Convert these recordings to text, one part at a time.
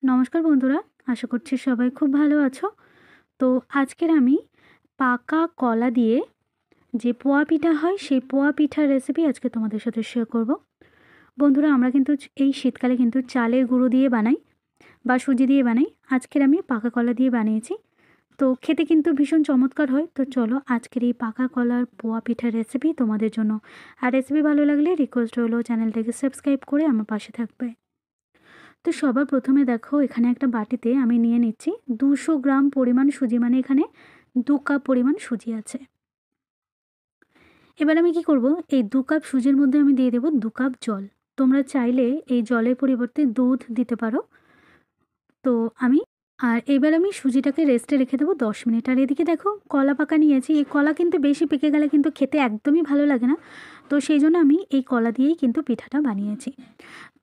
নমস্কার বন্ধুরা, আশা করছি সবাই খুব ভালো আছো। তো আজকের আমি পাকা কলা দিয়ে যে পোয়া পিঠা হয় সেই পোয়া পিঠার রেসিপি আজকে তোমাদের সাথে শেয়ার করব। বন্ধুরা, আমরা কিন্তু এই শীতকালে কিন্তু চালের গুঁড়ো দিয়ে বানাই বা সুজি দিয়ে বানাই। আজকের আমি পাকা কলা দিয়ে বানিয়েছি। তো খেতে কিন্তু ভীষণ চমৎকার হয়। তো চলো আজকের এই পাকা কলার পোয়া পিঠার রেসিপি তোমাদের জন্য। আর রেসিপি ভালো লাগলে রিকোয়েস্ট হলো চ্যানেলটাকে সাবস্ক্রাইব করে আমার পাশে থাকবে। তো সবার প্রথমে দেখো এখানে একটা বাটিতে আমি নিয়ে নিচ্ছি 200 গ্রাম পরিমাণ সুজি, মানে এখানে 2 কাপ পরিমাণ সুজি আছে। এবার আমি কি করব, এই 2 কাপ সুজির মধ্যে আমি দিয়ে দেব 2 কাপ জল। তোমরা চাইলে এই জলের পরিবর্তে দুধ দিতে পারো। তো আমি এবার আমি সুজিটাকে রেস্টে রেখে দেবো 10 মিনিট। আর এদিকে দেখো কলা পাকা নিয়েছি। এই কলা কিন্তু বেশি পেকে গেলে কিন্তু খেতে একদমই ভালো লাগে না। তো সেই জন্য আমি এই কলা দিয়েই কিন্তু পিঠাটা বানিয়েছি।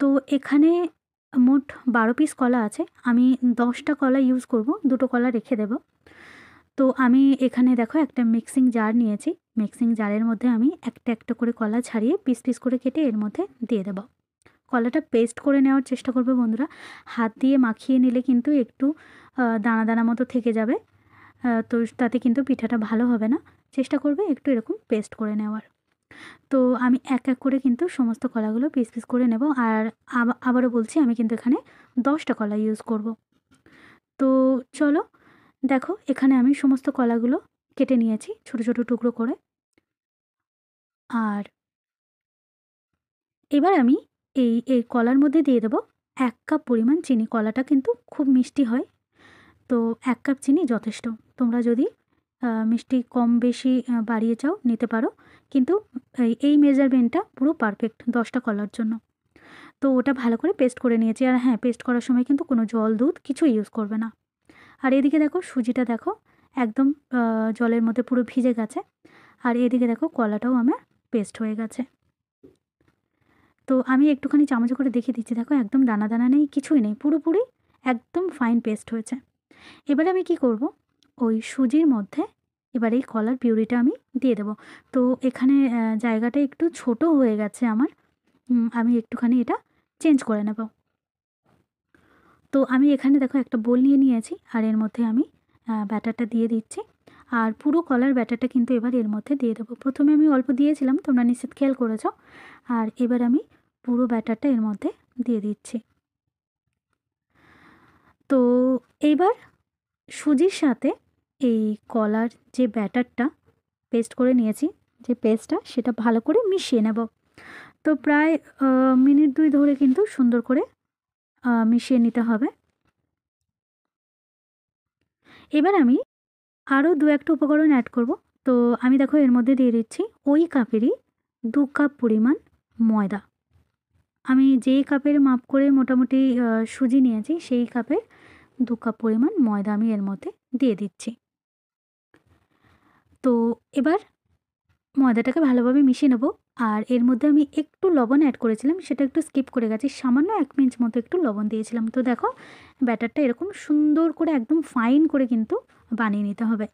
তো এখানে মোট 12 পিস কলা আছে। আমি 10টা কলা ইউজ করব, 2টো কলা রেখে দেব। তো আমি এখানে দেখো একটা মিক্সিং জার নিয়েছি। মিক্সিং জারের মধ্যে আমি একটা একটা করে কলা ছাড়িয়ে পিস পিস করে কেটে এর মধ্যে দিয়ে দেব। কলাটা পেস্ট করে নেওয়ার চেষ্টা করবে বন্ধুরা। হাত দিয়ে মাখিয়ে নিলে কিন্তু একটু দানা দানা মতো থেকে যাবে। তো তাতে কিন্তু পিঠাটা ভালো হবে না। চেষ্টা করবে একটু এরকম পেস্ট করে নেওয়ার। তো আমি এক এক করে কিন্তু সমস্ত কলাগুলো পিস পিস করে নেব। আর আবারও বলছি, আমি কিন্তু এখানে 10টা কলা ইউজ করব। তো চলো দেখো এখানে আমি সমস্ত কলাগুলো কেটে নিয়েছি ছোট ছোট টুকরো করে। আর এবার আমি এই কলার মধ্যে দিয়ে দেবো 1 কাপ পরিমাণ চিনি। কলাটা কিন্তু খুব মিষ্টি হয়, তো 1 কাপ চিনি যথেষ্ট। তোমরা যদি মিষ্টি কম বেশি বাড়িয়ে চাও নিতে পারো, কিন্তু এই মেজারমেন্টটা পুরো পারফেক্ট 10টা কলার জন্য। তো ওটা ভালো করে পেস্ট করে নিয়েছি। আর হ্যাঁ, পেস্ট করার সময় কিন্তু কোনো জল দুধ কিছু ইউজ করবে না। আর এদিকে দেখো সুজিটা দেখো একদম জলের মধ্যে পুরো ভিজে গেছে। আর এদিকে দেখো কলাটাও আমার পেস্ট হয়ে গেছে। তো আমি একটুখানি চামচ করে দেখিয়ে দিচ্ছি, দেখো একদম দানা দানা নেই, কিছুই নেই, পুরোপুরি একদম ফাইন পেস্ট হয়েছে। এবারে আমি কি করব, ওই সুজির মধ্যে এবার এই কলার পিউরিটা আমি দিয়ে দেব। তো এখানে জায়গাটা একটু ছোট হয়ে গেছে আমার, আমি একটুখানি এটা চেঞ্জ করে নেব। তো আমি এখানে দেখো একটা বোল নিয়ে নিয়েছি। আর এর মধ্যে আমি ব্যাটারটা দিয়ে দিচ্ছি। আর পুরো কলার ব্যাটারটা কিন্তু এবার এর মধ্যে দিয়ে দেবো। প্রথমে আমি অল্প দিয়েছিলাম, তোমরা নিশ্চিত খেয়াল করেছো। আর এবার আমি পুরো ব্যাটারটা এর মধ্যে দিয়ে দিচ্ছি। তো এইবার সুজির সাথে এই কলার যে ব্যাটারটা পেস্ট করে নিয়েছি, যে পেস্টটা, সেটা ভালো করে মিশিয়ে নেব। তো প্রায় মিনিট 2 ধরে কিন্তু সুন্দর করে মিশিয়ে নিতে হবে। এবার আমি আরও 2-1টা উপকরণ অ্যাড করব। তো আমি দেখো এর মধ্যে দিয়ে দিচ্ছি ওই কাপেরই 2 কাপ পরিমাণ ময়দা। আমি যেই কাপের মাপ করে মোটামুটি সুজি নিয়েছি সেই কাপের 2 কাপ পরিমাণ ময়দা আমি এর মধ্যে দিয়ে দিচ্ছি। তো এবার ময়দাটাকে ভালোভাবে মিশিয়ে নেব। আর এর মধ্যে আমি একটু লবণ অ্যাড করেছিলাম, সেটা একটু স্কিপ করে গেছি, সামান্য 1 পিঞ্চ মতো একটু লবণ দিয়েছিলাম। তো দেখো ব্যাটারটা এরকম সুন্দর করে একদম ফাইন করে কিন্তু বানিয়ে নিতে হবে।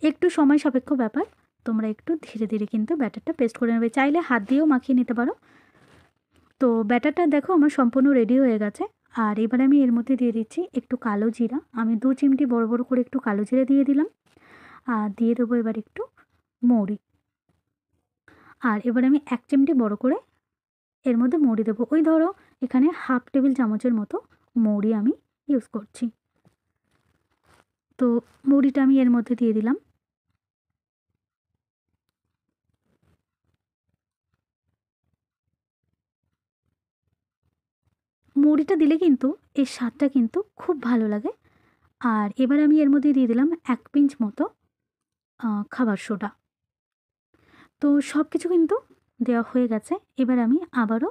একটু সময় সাপেক্ষ ব্যাপার, তোমরা একটু ধীরে ধীরে কিন্তু ব্যাটারটা পেস্ট করে নেবে, চাইলে হাত দিয়েও মাখিয়ে নিতে পারো। তো ব্যাটারটা দেখো আমার সম্পূর্ণ রেডি হয়ে গেছে। আর এবার আমি এর মধ্যে দিয়ে দিচ্ছি একটু কালো জিরা। আমি 2 চিমটি বড় বড় করে একটু কালো জিরা দিয়ে দিলাম। আর দিয়ে দেবো এবার একটু মৌরি। আর এবার আমি 1 চিমটি বড় করে এর মধ্যে মৌরি দেবো। ওই ধরো এখানে হাফ টেবিল চামচের মতো মৌরি আমি ইউজ করছি। তো মৌরিটা আমি এর মধ্যে দিয়ে দিলাম। মৌরিটা দিলে কিন্তু এর স্বাদটা কিন্তু খুব ভালো লাগে। আর এবার আমি এর মধ্যে দিয়ে দিলাম 1 পিঞ্চ মতো খাবার সোডা। তো সব কিছু কিন্তু দেওয়া হয়ে গেছে। এবার আমি আবারও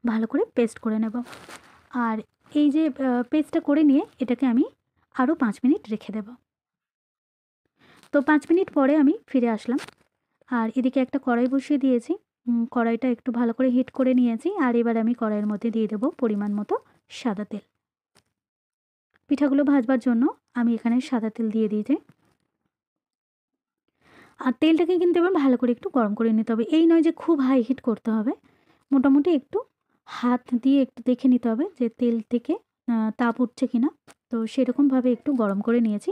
ভালো করে পেস্ট করে নেব। আর এই যে পেস্টটা করে নিয়ে এটাকে আমি আরও 5 মিনিট রেখে দেব। তো 5 মিনিট পরে আমি ফিরে আসলাম। আর এদিকে একটা কড়াই বসিয়ে দিয়েছি। কড়াইটা একটু ভালো করে হিট করে নিয়েছি। আর এবার আমি কড়াইয়ের মধ্যে দিয়ে দেবো পরিমাণ মতো সাদা তেল। পিঠাগুলো ভাজবার জন্য আমি এখানে সাদা তেল দিয়ে দিয়েছি। আর তেলটাকে কিন্তু এবার ভালো করে একটু গরম করে নিতে হবে। এই নয় যে খুব হাই হিট করতে হবে, মোটামুটি একটু হাত দিয়ে একটু দেখে নিতে হবে যে তেল থেকে তাপ উঠছে কিনা। তো সেরকমভাবে একটু গরম করে নিয়েছি।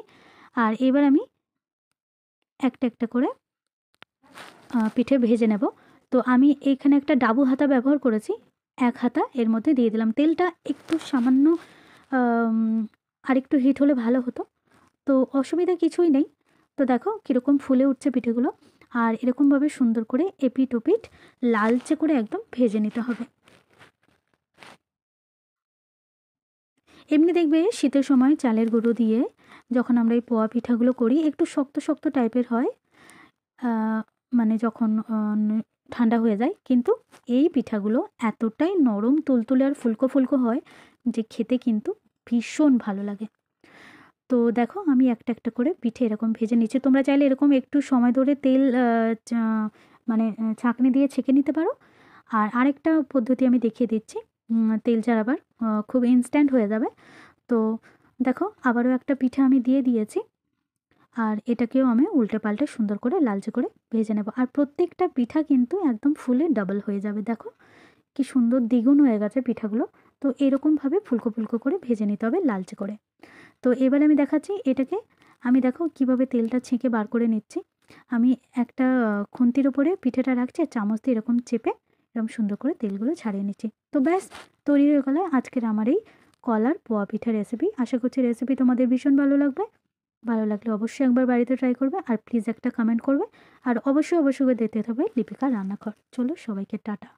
আর এবার আমি একটা একটা করে পিঠে ভেজে নেব। তো আমি এখানে একটা ডাবু হাতা ব্যবহার করেছি, 1 হাতা এর মধ্যে দিয়ে দিলাম। তেলটা একটু সামান্য আম আরেকটু হিট হলে ভালো হতো। তো অসুবিধা কিছুই নেই। তো দেখো কীরকম ফুলে উঠছে পিঠেগুলো। আর এরকমভাবে সুন্দর করে এপিঠ ওপিঠ লালচে করে একদম ভেজে নিতে হবে। এমনি দেখবে শীতের সময় চালের গুঁড়ো দিয়ে যখন আমরা এই পোয়া পিঠাগুলো করি একটু শক্ত শক্ত টাইপের হয়, মানে যখন ঠান্ডা হয়ে যায়, কিন্তু এই পিঠাগুলো এতটাই নরম তুলতুলে আর ফুলকো ফুলকো হয় যে খেতে কিন্তু ভীষণ ভালো লাগে। তো দেখো আমি একটা একটা করে পিঠে এরকম ভেজে নিচ্ছি। তোমরা চাইলে এরকম একটু সময় ধরে তেল মানে ছাঁকনি দিয়ে ছেঁকে নিতে পারো। আর আরেকটা পদ্ধতি আমি দেখিয়ে দিচ্ছি, তেল ঝাড়াবার, খুব ইনস্ট্যান্ট হয়ে যাবে। তো দেখো আবারও একটা পিঠে আমি দিয়ে দিয়েছি। আর এটাকেও আমি উল্টে পাল্টে সুন্দর করে লালচে করে ভেজে নেব। আর প্রত্যেকটা পিঠা কিন্তু একদম ফুলে ডাবল হয়ে যাবে। দেখো কি সুন্দর দ্বিগুণ হয়ে গেছে পিঠাগুলো। তো এরকমভাবে ফুলকো ফুলকো করে ভেজে নিতে হবে লালচে করে। তো এবার আমি দেখাচ্ছি এটাকে, আমি দেখো কিভাবে তেলটা ছেঁকে বার করে নিচ্ছি। আমি একটা খুন্তির উপরে পিঠেটা রাখছি, আর চামচ দিয়ে এরকম চেপে এরকম সুন্দর করে তেলগুলো ছাড়িয়ে নিচ্ছি। তো ব্যাস তৈরি হয়ে গেল আজকের আমার এই কলার পোয়া পিঠা রেসিপি। আশা করছি রেসিপি তোমাদের ভীষণ ভালো লাগবে। ভালো লাগলে অবশ্যই একবার বাড়িতে ট্রাই করবে, আর প্লিজ একটা কমেন্ট করবে। আর অবশ্যই অবশ্যই দেখতে হবে লিপিকা রান্নাঘর। চলো সবাইকে টাটা।